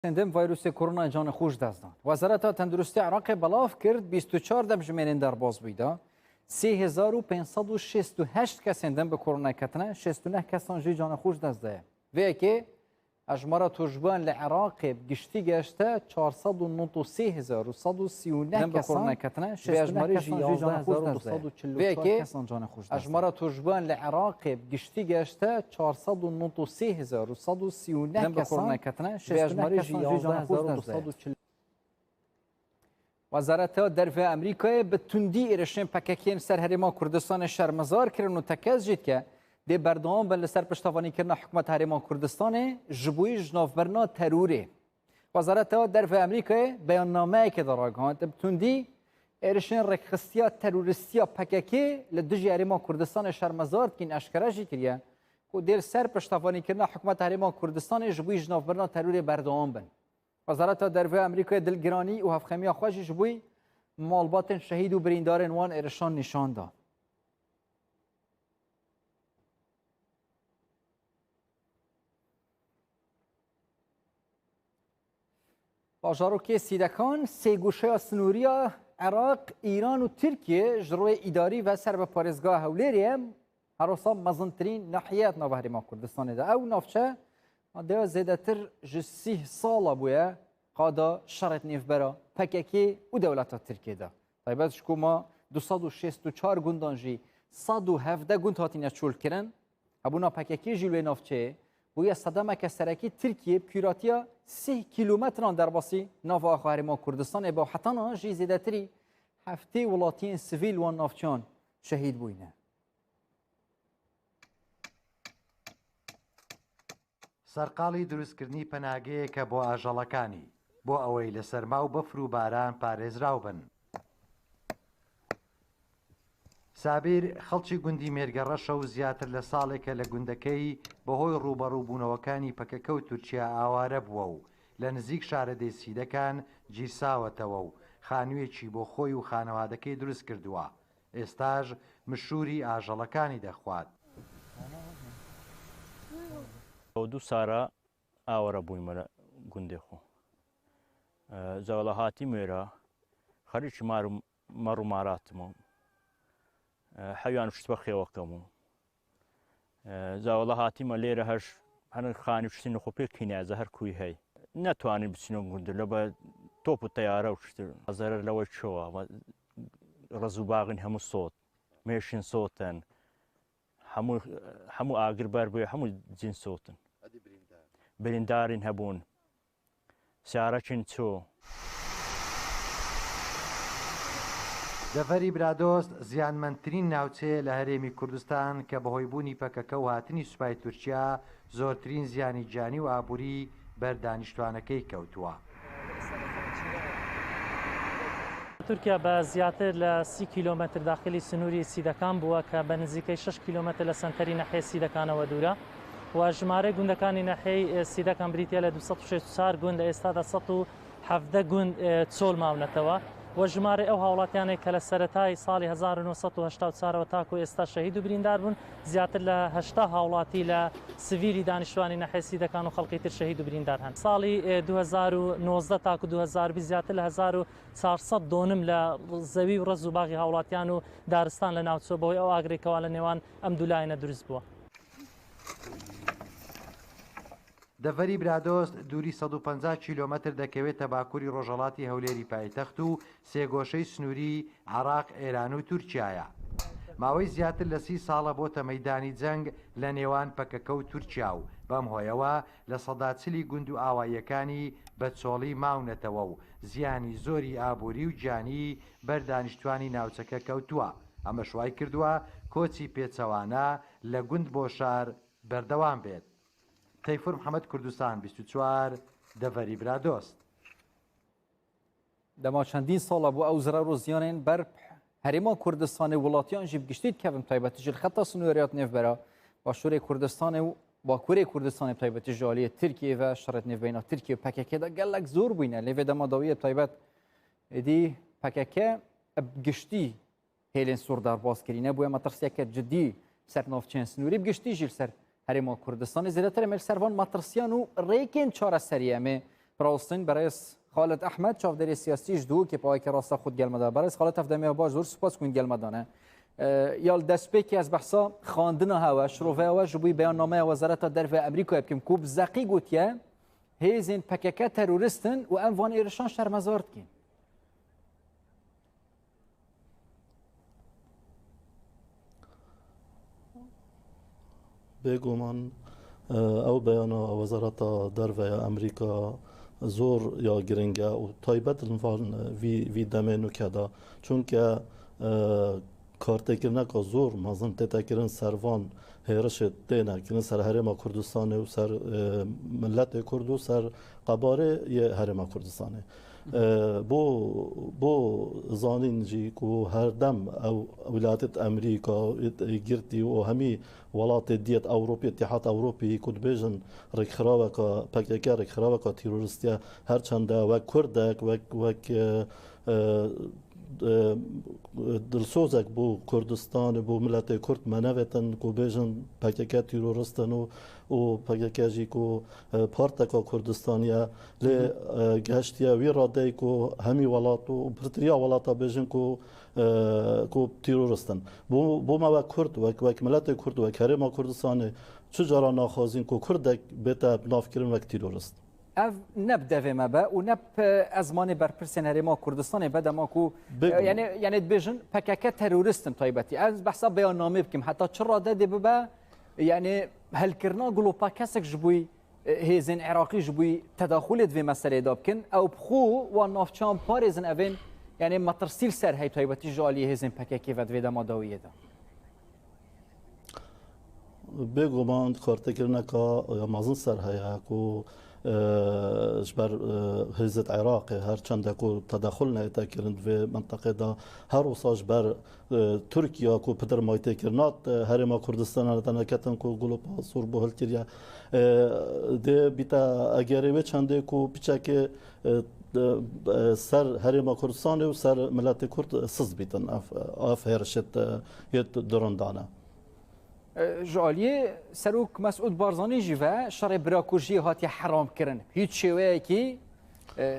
سندم ویروس کرونا جان خوش دزدان. وزارت تندرستی عراق بلاف کرد 24 دمجمرین در باز بیدا 3568 کس سندم به کرونا کتنه 69 کسان جی جان خوش دزده. و که اجماع توجبان لعراق گشتی گشته 433139 کسان کتنه 69 کسان جی جان خوش دزده. و که اجماع توجبان لعراق گشتی گشته 433139 کسان کتنه 69 کسان جی جان خوش دزده. وزارت دفاع امریکا به تندی ارشن پککین سر هرما کردستان شرمزار کردن و تکز جید که دی بردام بل سر پشتوانی کردن حکومت هرما کردستان جبوی جنافبرنا تروره. وزارت دفاع امریکا بیاننامه که در آگاهانت به تندی ارشن رکخستیا تروریستیا پککی لدجی هرما کردستان شرمزار کین اشکره جی کریه که دی سر پشتوانی کردن حکومت هرما کردستان جبوی جنافبرنا تروره بردام بن. وزارت دفاع امریکا دلگرانی و هفخمی خوشی جبوی مالبات شهید و بریندار وان ارشان نشان داد. باجاروکی سیدکان سه گوشه سنوریا عراق، ایران و ترکیه جروی اداری و سر به پارێزگا هەولێرێ هەروسا مەزنترین ناحیەت ناو هەرێما کوردستانê de ew navçe dewa zêdetir ji 30 sala bûye qada şeret nêvbera PKK û dewleta Tirkiye de. Taybet ji ku ma 264 gundan jî 117 gund hatine çûlkirin hebûna PKK jî wê navçeyê bûye sedemeke serekî Tirkiye pîratiya 3 kîlometran derbasî nava axa Herêma Kurdistanê be hetana jî zêdetirî heftê welatiyên sivîl wan navçeyan şehîd bûyne. سەرقاڵی دروستکردنی پەناگەیەکە بۆ ئاژەڵەکانی بۆ ئەوەی لە سەرما و بەفر و باران پارێزراو بن. سابیر خەڵکی گوندی مێرگەڕەشە و زیاتر لە ساڵێکە لە گوندەکەی بەهۆی ڕوبەڕووبوونەوەکانی پەکەکە و تورکیا ئاوارە بووە و لە نزیک شارەدەی سیدەکان گیرساوەتەوە و خانوویەکی بۆ خۆی و خانەوادەکەی دروست کردووە. ئێستاژ مشوری ئاژەڵەکانی دەخوات. دو سارا ئاوەرە بوویمە لە گوندێ خۆ زەوەڵەهاتی مێرە خەریکی مەڕ و ماراتم و حەویان شت بە خێوەکەم و زەوەڵەهاتیمە لێرە هەش هەر خانی شتین خۆ پێکینازە هەر کوی هەی نەتوانین بچینە گوندە لە بە تۆپ و تەیارە و شتر ئەزەرە لەوەی چۆوە ڕز و باغین هەموو سۆت مێشین سۆتن هەموو ئاگربەر بێ هەموو جین سۆتن بریندارین هەبوون سیارەچین چۆ دەڤەری برادۆست زیانمەندترین ناوچەیە لە هەرێمی کوردستان کە بەهۆی بوونی پەکەکە و هاتنی سوپای تورکیا زۆرترین زیانی جانی و ئابووری بەردانیشتوانەکەی کەوتووە. تورکیا بە زیاتر لە 30 کیلۆمەتر داخلی سنووری سیدەکان بووە کە بە نزیکەی 6 کیلۆمەتر لە سەنتەری نەحێ سیدەکانەوە دوورە و ژمارەی گوندەکانی نەحەی سیدەکان بریتە لە 264 گوند لە ئێستادا 117 گوند چۆل ماونەتەوە و ژمارە ئەو هاوڵاتیانێک کە لە سەرەتای ساڵی 1984ەوە تاکو ئێستا شەهید و بریندار بوون زیاتر لە 80 هاوڵاتی لە سڤیلی دانیشتوانی نەحێ سیدەکان و خەڵکی تر شەهید و بریندار هەن. ساڵی 2019 تاکو 2020 زیاتر لە 1400 دۆنم لە زەوی و ڕز و باغی هاوڵاتیان و دارستان لە ناوچۆ بەوەی ئەو ئاگرێکەوە لە نێوان ئەم دوولایەنە دروست بووە. دەڤەری برادۆست دووری 150 کیلۆمەتر دەکەوێتە باکووری ڕۆژهەڵاتی هەولێری پایتەخت و سێگۆشەی سنووری عێراق، ئێران و تورکیایە. ماوەی زیاتر لە 30 ساڵە بۆتە مەیدانی جەنگ لە نێوان پەکەکە و تورکیا و بەم هۆیەوە لە سەداچلی گوند و ئاواییەکانی بەچۆڵی ماونەتەوە و زیانی زۆری ئابووری و گیانی بەردانیشتوانی ناوچەکە کەوتووە. ئەمە شوای کردووە کۆچی پێچەوانە لە گوند بۆ شار بەردەوام بێت. تەیفور محەممەد کوردستان 24 دەڤەری برادۆست. دەما چەندین ساڵە بوو ئەو زرار و زیانên ber Herêma Kurdistanê welatiyan jî giştî dikevin taybetî ji xeta Sunûriyat nêvbera Başûrê Kurdistanê û Bakurê Kurdistanê taybetî ji aliyê Tirkiye ve şeret nêvbeyna Tirkiye PKK de gelek zor bûyne lêvê dema dawiyê taybet êdî PKK giştî hêlên Sûr derbas kirî nebûye metirsiyeke cidî ser navçeyên Sunûrî giştî jî ser Herêma Kurdistanê zêdetir em ê li ser van metirsiyan û rêkên çareseriyê em ê براوستین برای خالد احمد چاودری سیاسی جدو که پای که راستا خود گلمدا برای خالد افدمی باش زور سپاس کن گلمدانه یال دسپیکی از بحثا خواندن هوا شروع و جبوی بیان نامه وزارت درو امریکا بکم کوب زقی گوتیه هیزین پکک تروریستن و ام وان ایرشان شرمزارد کین بگومان او بیان وزارت درو امریکا زور یا گرنگه و تایبت الوان وی دمینو کدا چون که کارتکرنا که زور مازن تتکرن سروان هرش دینا که سر هرما کردستان و سر ملت کرد و سر قباره یه هرما کردستانه بو زانین جی کو هر دم او ولایت امریکا گرتی و همی ولایت دیت اوروپی اتحاد اوروپی کد بیژن رکخراوه که پکیکا رکخراوه که تروریستیا هر چنده و کردک و دلسوزک بو کردستان بو ملت کرد منوتن کو بیژن پکیکا تروریستن و پکیکا جی کو پارتکا کردستانیا ل گشتیا وی راده کو همی ولات و برتریا ولات بیژن کو تروریستن بو ما کرد و ملت کرد و کریم کردستان چجورا ناخوازین کو کردک بتا نافکرین و تروریست اف نبدا في مبا ونب ازمان برپرسن هرما كردستان بدا ماكو يعني تبيجن بكاكا تيرورستن طيبتي از بحسب بيان نامه بكم حتى تشرا دادي ببا يعني هل كرنا قولوا باكاسك جبوي هيزن عراقي جبوي تداخلت في مسألة دابكن او بخو ونافشان باريزن افين يعني ما ترسيل سر هاي طيبتي جالي هيزن بكاكي فد في دما داويه دا بگومان کارتکرنا که مازن سر هیا کو جبر هزت عراق هر چند کو تدخل نه کرند و منطقه دا هر وصاج بر ترکیه کو پدر مایت کرنات هرما کردستان دنا کتن کو گلوب سور بو هلتریا ده بیتا اگری و چند کو پیچا که سر هرما کردستان و سر ملت کرد سز بیتن اف هرشت یت درندانه جاليه سروك مسعود بارزاني جيفا شر براكوجي هاتي حرام كرن هيت شويه كي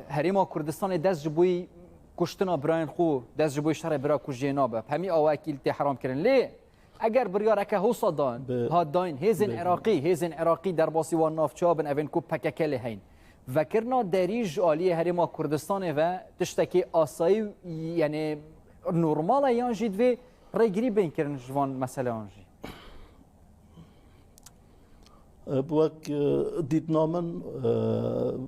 هريما كردستان دز جبوي كشتنا براين خو دز جبوي شر براكوجي نابه همي اواكيل تي حرام كرن ليه اگر بريارك هو صدان هاداين هيزن عراقي درباسي والنافچا بن اون كو پككل هين وكرنا دريج عاليه هريما كردستان و تشتكي اساي يعني نورمال يان جيد في ريغري بين كرن جوان مساله انجي بوك ديتنامن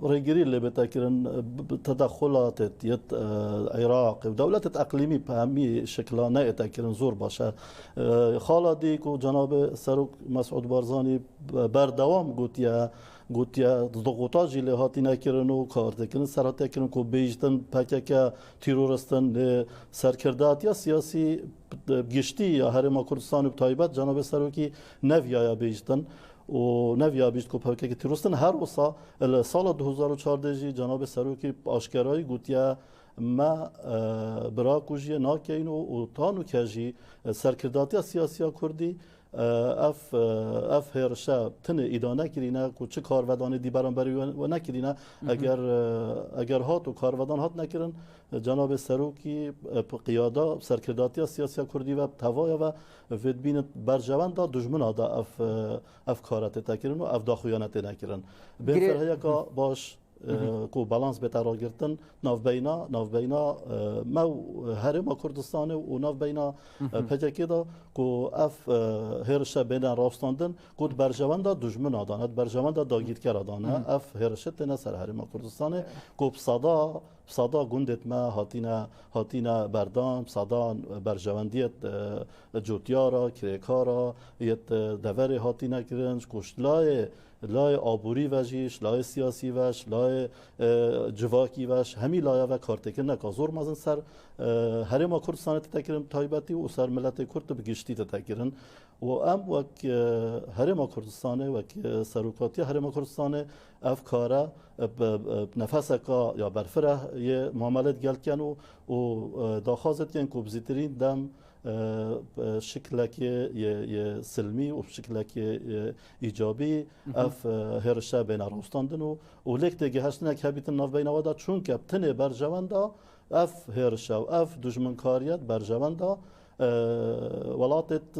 ريجري اللي بتاكرن تدخلات يت العراق ودولة اقليمي بهمي شكلانه تاكرن زور باشه خالدي كو جناب سروك مسعود بارزاني بردوام گوتیا ضغوطات اللي هاتينا كرنو كارتكن سرات كرن كو بيجتن پاكا تيرورستن سركردات يا سياسي گشتي يا هرما كردستان بتايبت جناب سروكي نويا يا بيجتن و نویا بیشت کو پاکی تروستن هر وسا سال 2014 جناب سروکی آشکارایی گوتیا ما برا کوجی ناکین و تانو کجی سرکرداتی سیاسی کردی اف هرشا تن ایدانه کرینا کو چه کارودان دی برانبری و نکرینا اگر هات و کارودان هات نکرن جناب سروکی قیاده سرکرداتی سیاسی کردی و توای و ودبین برجوان دا دشمن دا اف کارت تکرن و اف داخویانت نکرن به فرهیا که باش کو بالانس بهتر گرفتن ناو بینا ما هرما کردستان و ناو بینا پجکی دا کو اف هرشه بین راستاندن کود برجوان دا دشمن آدانت برجوان دا داگیرکر آدانه اف هرشه تنه سر هرما کردستان کو صدا گندت ما هاتینا بردان صدا برجواندیت جوتیارا کریکارا یت دوره هاتینا کرنج کشتلای لای آبوری وجیش لای سیاسی وش لای جواکی وش همی لای و کارتکر نکازور مازن سر هرما کردستان تکرم تایبتی و سر ملت کرد بگشتی تکرن و ام وک هرما کردستان وک سروکاتی هرما کردستان افکاره نفس کا یا برفره یه معاملات گل کن و داخازت کن که بزیترین دم بشكلك سلمي وبشكلك ايجابي اف هرشا بين روستاندنو وليك تجهشتنك هبيت الناف بين ودا چون كابتن برجواندا اف هرشا واف دجمن كاريات برجواندا ولاتت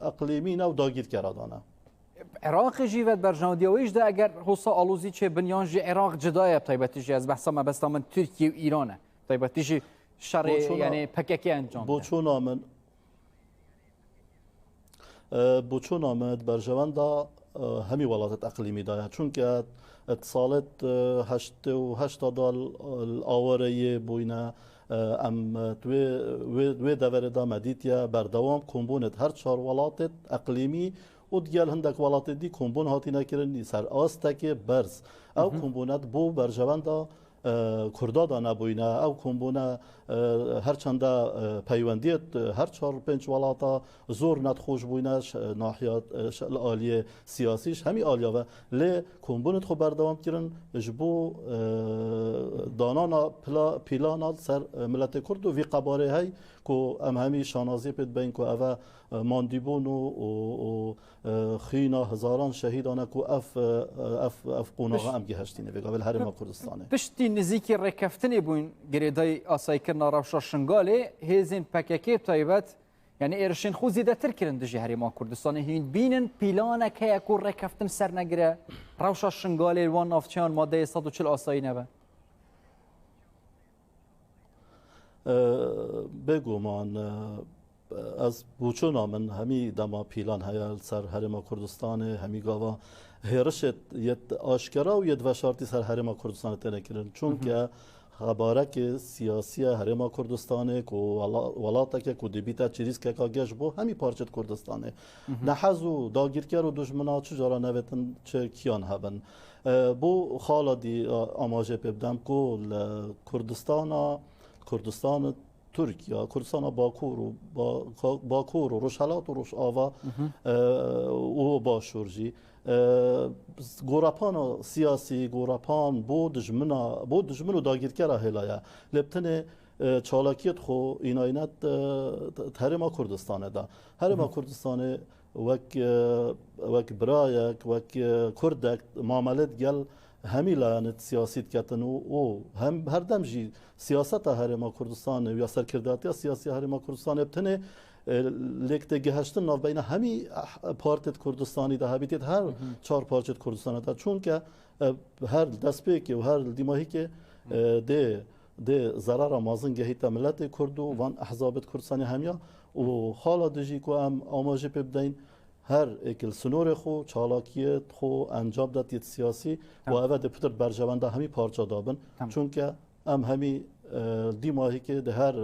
اقليمينا وداگیر كرادانا عراق جيفت برجانديا ويش ده اگر حوصا آلوزي چه بنيان جي عراق جدايا بطيبتيجي از بحثا ما بستا من تركيا و ايرانه طيبتيجي شر يعني پککی انجام بوچون آمد برجواندا همی ولایت اقلیمی دایا چون که اتصالات هشت دال آواره بوینا ام دوی دوردا مدیتیا بردوام کمبونت هر چهار ولایت اقلیمی و دیگر هندک ولایت دی کمبون هاتی نکردن سر آستک برز او کمبونت بو برجواندا کردادا نبوینه او کمبونه هر چنده پیوندیت هر چهار پنج ولاتا زور ندخوش بوینه ناحیات عالیه سیاسیش همی عالیه و لی کمبونت خو بردوام کردن جبو دانانا پیلانا سر ملت کرد و وی قباره های که ام همی شانازی پید بین که اوه ماندیبون و خینا هزاران شهیدانه که اف قوناغه ام گهشتینه بگابل هرما کردستانه پشتی نزیکی رکفتنی بوین گریدای آسای کرنا روشا شنگاله هزین پککی بتایبت یعنی ایرشین خو زیده تر کرن دجی هرما کردستانه هین بینن پیلانه که یکو رکفتن سر نگره روشا شنگاله وان نافچان ماده 140 آسایی نبه بگو من از بوچونا من همی دما پیلان هیال سر هرما کردستان همی گاوا هرشت یت آشکرا و یت وشارتی سر هرما کردستان تنکرن چون که خبرک سیاسی هرما کردستان کو ولاتا که کو دیبیتا چریز که کاگش بو همی پارچت کردستانه نحزو داگیرکر و دشمنا چجارا نوتن چه کیان هبن بو خالدی آماجه پیبدم کو کردستان ترکیه کردستان باکور و روشهلات و روش آوا و باشورجی گوراپان سیاسی گوراپان بو دجمنو داگیرکره هلایا لبتنه چالاکیت خو ایناینت هرما کردستانه دا هرما کردستانه وک برایک وک کردک معاملت گل همی لعنت سیاست کتن و هم هر دم جی سیاست هرما کردستان یا سرکرداتی سیاسی هرما کردستان ابتنه لیکت گهشتن ناو بین همی پارتت کردستانی ده هبیتید هر چهار پارچت کردستان ده چون که هر دستپیک و هر دیماهی که ده ضرر مازن گهیت ملت کرد و وان احزابت کردستانی همیا و حالا دجی که هم آماجه بدین هر اکل سنور خو چالاکیت خو انجام دادید سیاسی و اوه ده پتر برجوانده همی پارچه دابن چون که ام همی دیماهی که ده هر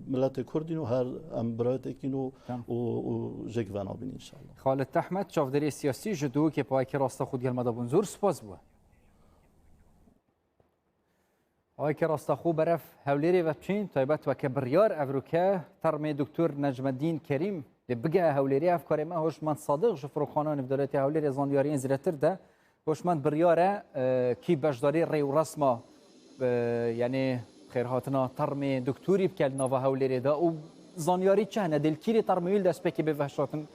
ملت کردین و هر ام برایت اکین و جگوان آبین انشاءالله. خالد احمد چافداری سیاسی جدو که پای که راستا خود گلمده بونزور سپاس بوه. آقای که راستا خوب برف هولیری و بچین تایبت و که بریار افروکه ترمی دکتر نجم الدین کریم بگه هولیری افکار ما هوشمند صادق جفروخانه نفدالتی هولیری زاندیاری زیرتر ده هوشمند بریاره کی بجداری ری و رسما یعنی خیرهاتنا ترمی دکتوری بکل نوا هولیری ده و زاندیاری چه نه دلکیری ترمیل دست بکی به وحشاتن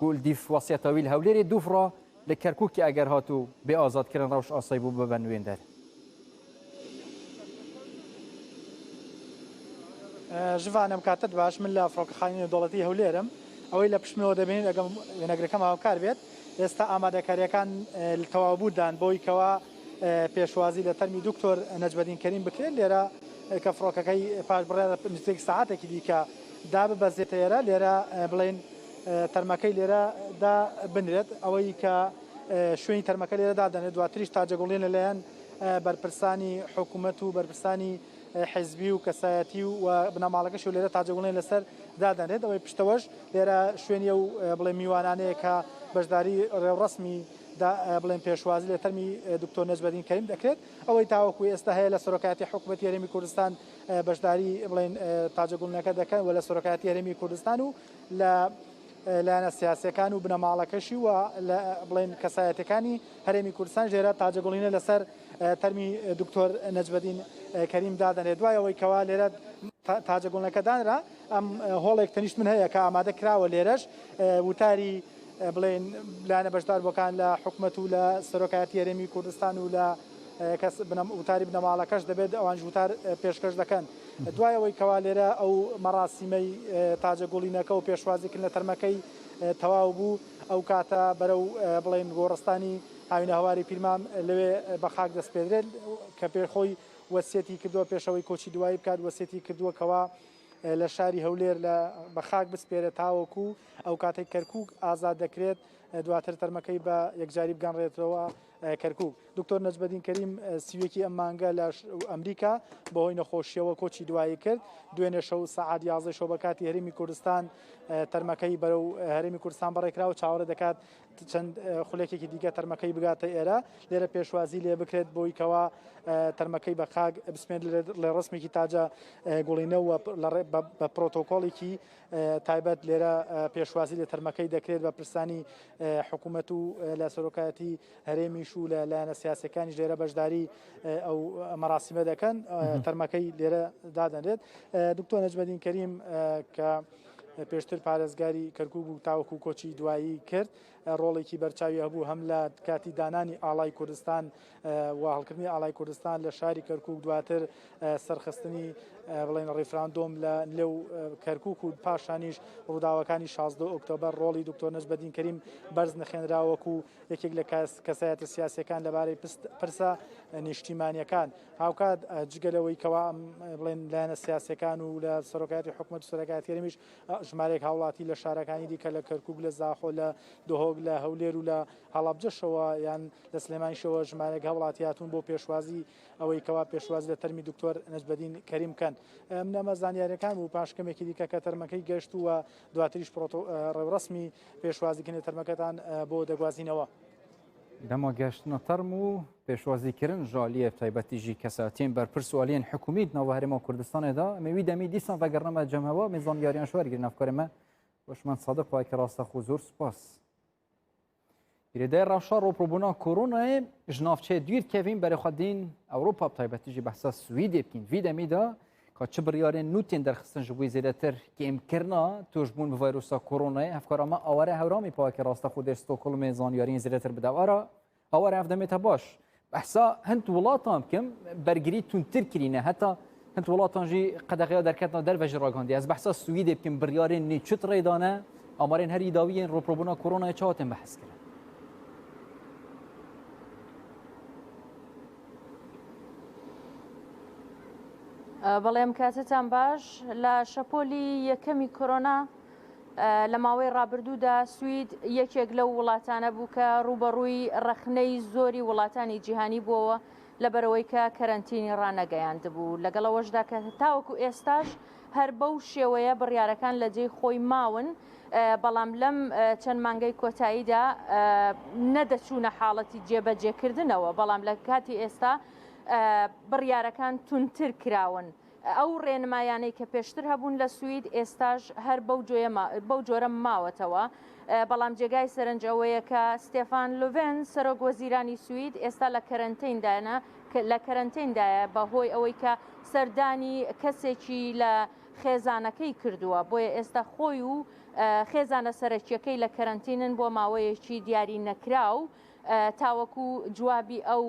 گول دیف وصیت ویل هولیری دوفرا لکرکوکی اگر هاتو به آزاد کردن روش آسایبو ببنوین در جوانم کاتت باش من لا فروک خانین دولتی هولێرم ئەوەی لە پشمەوە دەبین ئەگەم وێنەگرەکەم هاوکار بێت ئێستا ئامادەکاریەکان تەواوبوودان بۆی کەوا پێشوازی لە تەرمی دکتۆر نەجمەدین کەریم بکرێت لێرە کە فڕۆکەکەی پاش بڕێ نزیک ساعاتێکی دیکە داببەزێتە ئێرە لێرە بڵێن تەرمەکەی لێرە دا بنرێت ئەوەی کە شوێنی تەرمەکە لێرە دادەنێت دواتریش تاجەگوڵێن لەلایەن بەرپرسانی حکوومەت و بەرپرسانی حزبی و کەسایەتی و بنەماڵەکەش و لێرە تاجەگوڵێن لەسەر دادەنێت ئەوەی پشتەوەش لێرە شوێنیە و بڵێ میوانانەیە کە بەشداری ڕێوڕسمی بڵێن پێشوازی لە تەرمی دکتۆر نەجمەدین کەریم دەکرێت ئەوەی تاوەکو ئێستا هەیە لە سەرۆکایەتی حکوومەتی هەرێمی کوردستان بەشداری بڵێن تاجەگوڵنەکە دەکەن و لە سەرۆکایەتی هەرێمی کوردستان و لە لایەنە سیاسیەکان و بنەماڵەکەشی و لە بڵێن کەسایەتەکانی هەرێمی کوردستان ژێرە تاجەگوڵینە لەسەر تەرمی دکتۆر نەجمەدین کەریم دادەنێت دوای ئەوەی کەوا لێرە تاجە گوڵنەکەدانرا ئەم هۆڵێک تەنیشت من هەیە کە ئامادە کراوە لێرەش وتاری بڵێن لایەنە بەشدار بۆکان لە حکوومەت و لە سەرۆکایەتی هەرێمی کوردستان و لە وتاری بنەماڵەکەش دەبێت ئەوان وتار پێشکەش دەکەن دوایەوەی کەوا لێرە ئەو مەراسیمەی تاجە گوڵینەکە و پێشوازیکردن لە تەرمەکەی تەواو بوو ئەو کاتە بەرەو بڵێن گۆڕستانی هاوینە هەواری پیرمان لەوێ بە خاک دەستپێدرێت کە پێخۆی وەسیەتی کردووە پێشەوەی کۆچی دوایی بکات وەسیەتی کردووەکەوە لە شاری هەولێر لە بە خاک بسپێرێت تاوەکو ئەو کاتێک کەرکووک ئازاد دەکرێت دواتر تەرمەکەی بە یەکجاری بگەڕێتەوە کەرکووک دکتۆر نەجمەدین کەریم سیوێکی ئەم مانگە لە ئەمریکا بەهۆی نەخۆشیەوە کۆچی دوایی کرد دوێنێ شەو سەعات 11 شەو بە کاتی هەرێمی کوردستان تەرمەکەی بەرەو هەرێمی کوردستان بەڕێکراوە چاوەڕێ دەکات چەند خولێکێکی دیگە تەرمەکەی بگاتە ئێرە لێرە پێشوازی لێ بکرێت بۆی کەوا تەرمەکەی بە خاک بسمێن لە ڕسمێکی تاجە گوڵینەوە بە پرۆتۆکۆڵێکی تایبەت لێرە پێشوازی لە تەرمەکەی دەکرێت بە پرسانی حکوومەت و لە سەرۆکایەتی هەرێمیش و لە لایەنە سیاسەکانی لێرە بەشداری ئەو مەراسیمە دەکەن تەرمەکەی لێرە دادەنرێت دکتۆر نەجمەدین کەریم کە پێشتر پارێزگاری کەرکووک و تاوەکو کۆچی دوایی کرد ڕۆڵێکی بەرچاوی هەبوو هەم لە کاتی دانانی ئاڵای کوردستان و هەڵکردنی ئاڵای کوردستان لە شاری کەرکووک دواتر سەرخستنی بڵێن ڕیفراندۆم لە نلێو کەرکووک و پاشانیش ڕووداوەکانی 16 ئۆکتۆبەر ڕۆڵی دکتۆر نەجمەدین کەریم بەرز نەخێنراوەکو یەکێک لە کەسایەتە سیاسیەکان لەبارەی پرسە نیشتیمانیەکان هاوکات جگەلەوەی کەوا بڵێن لایەنە سیاسیەکان و لە سەرۆکایەتی حکوومەت و سەرۆکایەتی هەرێمیش ژمارەیەک هاوڵاتی لە شارەکانی دیکە لە کەرکووک لە زاخۆ لە دۆهۆک لە هەولێر و لە هەڵابجەشەوە یان لە سلێمانیشەوە ژمارەیەک هەوڵاتی هاتوون بۆ پێشوازی ئەوەی کەوا پێشوازی لە تەرمی دکتۆر نەجمەدین کەریم کەن منەمە زانیاریەکان و پاشکەمێکی دیکە کە تەرمەکەی گەشت و دواتریش ڕێوڕسمی پێشوازیکردنی تەرمەکەتان بۆ دەگوازینەوە دەما گەشتنە تەرم و پێشوازیکردن ژالیە تایبەتیژی کەساتین بەرپرس و ئالیان حکومیت ناوە هەرێما کوردستانێدا ئەمەوی دەمی دیسان بەگەڕنەمە جەمەوە میزان یاریان شوارگیر نافکارێمە وەشمان صادق وای کە ڕاستەخۆ زۆر سوپاس ئیرێدای ڕەوشە ڕۆپڕۆبوونا کۆرۆنایە ژناوچەیە دوورکەوین بەرەخوادین ئەوروپا تایبەتیژی بەحسا سویدێ بکەین وی دەمیدا کە چ بڕیارێن نوتێن دەرخستن ji بووی زێدەتر کێمکردنا توشبوون bi vîrusa koronayê hevkara me aware hewramî pakê rastexûdê Stockholmê zaniyariyên zêdetir bide wara aware ev demê te baş behsa hind welatan bikim bergirî tûntir kirîne heta hind welatan jî qedexiya derketina derve ji ragihandiye ez behsa Swîdê bikim biryarên nê çi rêdane amarên herî dawiyên rûpirobûna koronayê çi hatin behs kirin بەڵێم کاتتان باش لە شەپۆلی یەکەمی کۆرۆنا لە ماوەی ڕابردوودا سوید یەکێک لەو وڵاتانە بوو کە ڕوبەڕووی ڕەخنەی زۆری وڵاتانی جیهانی بووەوە لەبەرەوەی کە کەرەنتینی ڕانەگەیاند بوو لەگەڵەوەشدا کە تاوەکو ئێستاش هەر بەو شێوەیە بڕیارەکان لە جێی خۆی ماون بەڵام لەم چەند مانگەی کۆتاییدا نەدەچوونە حاڵەتی جێبەجێکردنەوە بەڵام لە کاتی ئێستا بڕیارەکان تونتر کراون ئەو ڕێنمایانەی کە پێشتر هەبوون لە سوید ئێستاش هەر بەو جۆرە ماوەتەوە بەڵام جێگای سەرنجەوەیە کە ستێفان لوڤێن سەرۆک وەزیرانی سوید ئێستا لە کەرەنتیندایە بەهۆی ئەوەی کە سەردانی کەسێکی لە خێزانەکەی کردووە بۆیە ئێستا خۆی و خێزانە سەرەکیەکەی لە کەرەنتینن بۆ ماوەیەکی دیاری نەکراو تاوەکو جوابی ئەو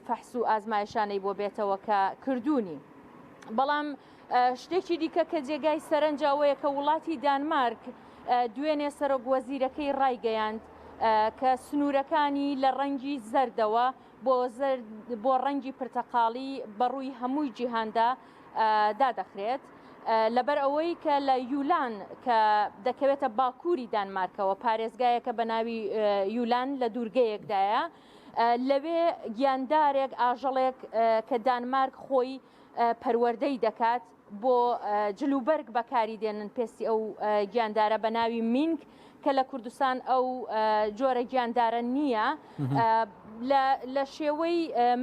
فەحس و ئازمایشانەی بۆ بێتەوە کە کردوونی بەڵام شتێکی دیکە کە جێگای سەرنجاوەیە کە وڵاتی دانمارک دوێنێ سەرۆک وەزیرەکەی ڕایگەیاند کە سنوورەکانی لە ڕەنگی زەردەوە بۆ ڕەنگی پرتەقاڵی بەڕووی هەمووی جیهاندا دادەخرێت لەبەر ئەوەی کە لە یولان کە دەکەوێتە باکووری دانمارکەوە پارێزگایەکە بە ناوی یولان لە دوورگەیەکدایە لەوێ گیاندارێک ئاژەڵێک کە دانمارک خۆی پەروەردەی دەکات بۆ جلوبەرگ بەکاری دێنن پێستی ئەو گیاندارە بە ناوی مینگ کە لە کوردستان ئەو جۆرە گیاندارە نییە لە شێوەی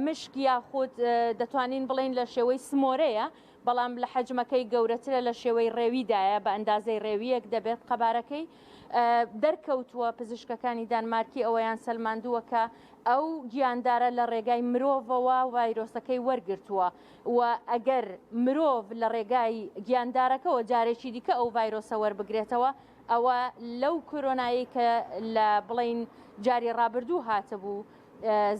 مشک یاخود دەتوانین بڵین لە شێوەی سمۆرەیە بەڵام لە حەجمەکەی گەورەترە لە شێوەی ڕێویدایە بە ئەندازەی ڕێویەک دەبێت قەبارەکەی دەرکەوتووە پزیشکەکانی دانمارکی ئەوەیان سەلماندووە کە ئەو گیاندارە لە ڕێگای مرۆڤەوە ڤایرۆسەکەی وەرگرتووە و ئەگەر مرۆڤ لە ڕێگای گیاندارەکەەوە جارێکی دیکە ئەو ڤایرۆسە وەربگرێتەوە ئەوە لەو کۆرۆنایی کە لە بڵین جاری ڕابردوو هاتەبوو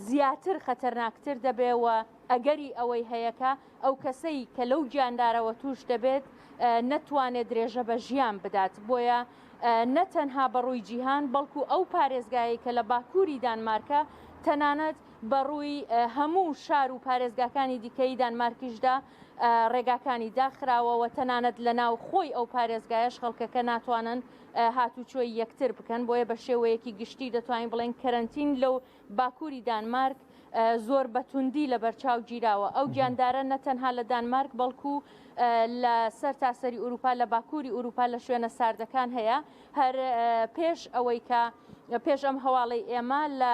زیاتر خەتەرناکتر دەبێەوە ئەگەری ئەوەی هەیەکە ئەو کەسەی کە لەو گیاندارەوە توش دەبێت نەتوانێت درێژە بە ژیان بدات بۆیە نەتەنها بەڕووی جیهان بەڵکو ئەو پارێزگایی کە لە باکووری دانمارکە تەنانەت بەڕووی هەموو شار و پارێزگاکانی دیکەی دانمارکیشدا ڕێگاکانی داخراوەوە تەنانەت لە ناو خۆی ئەو پارێزگایش خەڵکەکە ناتوانن هاتوچۆی یەکتر بکەن بۆیە بە شێوەیەکی گشتی دەتوانین بڵێن کەرەنتین لەو باکووری دانمارک زۆر بەتوندی لە بەرچاو گیراوە ئەو گیاندارە نەتەنها لە دانمارک بەڵکو لە سەر تاسەری ئوروپا لە باکووری ئوروپا لە شوێنە ساردەکان هەیە هەر پێش ئەوەی کە پێش ئەم هەواڵی ئێمە لە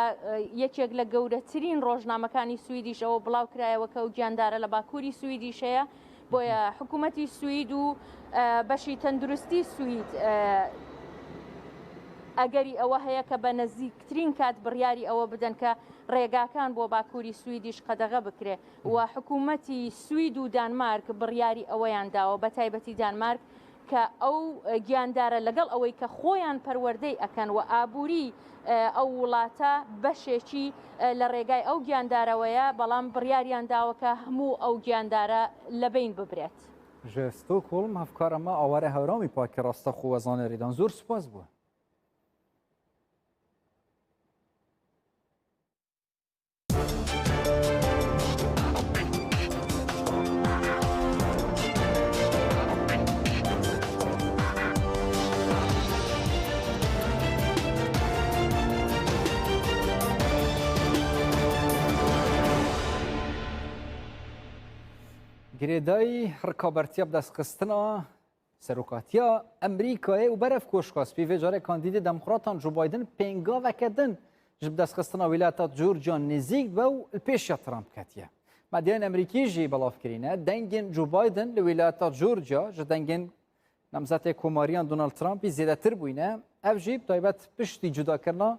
یەکێک لە گەورەترین ڕۆژنامەکانی سویدیش ئەوە بڵاو کرایەوە کە ئەو گیاندارە لە باکووری سویدیش هەیە بۆیە حکوومەتی سوید و بەشی تەندروستی سوید ئەگەری ئەوە هەیە کە بە نزیکترین کات بڕیاری ئەوە بدەن کە ڕێگاکان بۆ باکووری سویدیش قەدەغە بکرێ و حکوومەتی سوید و دانمارک بڕیاری ئەوەیان داوە بە تایبەتی دانمارک کە ئەو گیاندارە لەگەڵ ئەوەی کە خۆیان پەروەردەی ئەکەن و ئابووری ئەو وڵاتە بەشێکی لە ڕێگای ئەو گیاندارەوەیە بەڵام بڕیاریان داوە کە هەموو ئەو گیاندارە لەبین ببرێت. ji Stockholm hevkara me aware hewramî Pakê Rastaxo Wezaneridan zor spas bû. Girêdayî rikabertiya bi destxistina serokatiya Emerîkayê û beref koşkasbî vê carê kandîdê Demokratan Joe Biden pêngaveke din ji bi destxistina wîlayeta Georgia nêzik be û li pêşiya Trump ketiye. Medyayên Emerîkî jî belavkirîne dengên Joe Biden li wîlayeta Georgia ji dengên namzetê komariyan Donald Trumpî zêdetir bûyne. Ev jî bi taybet piştî cudakirina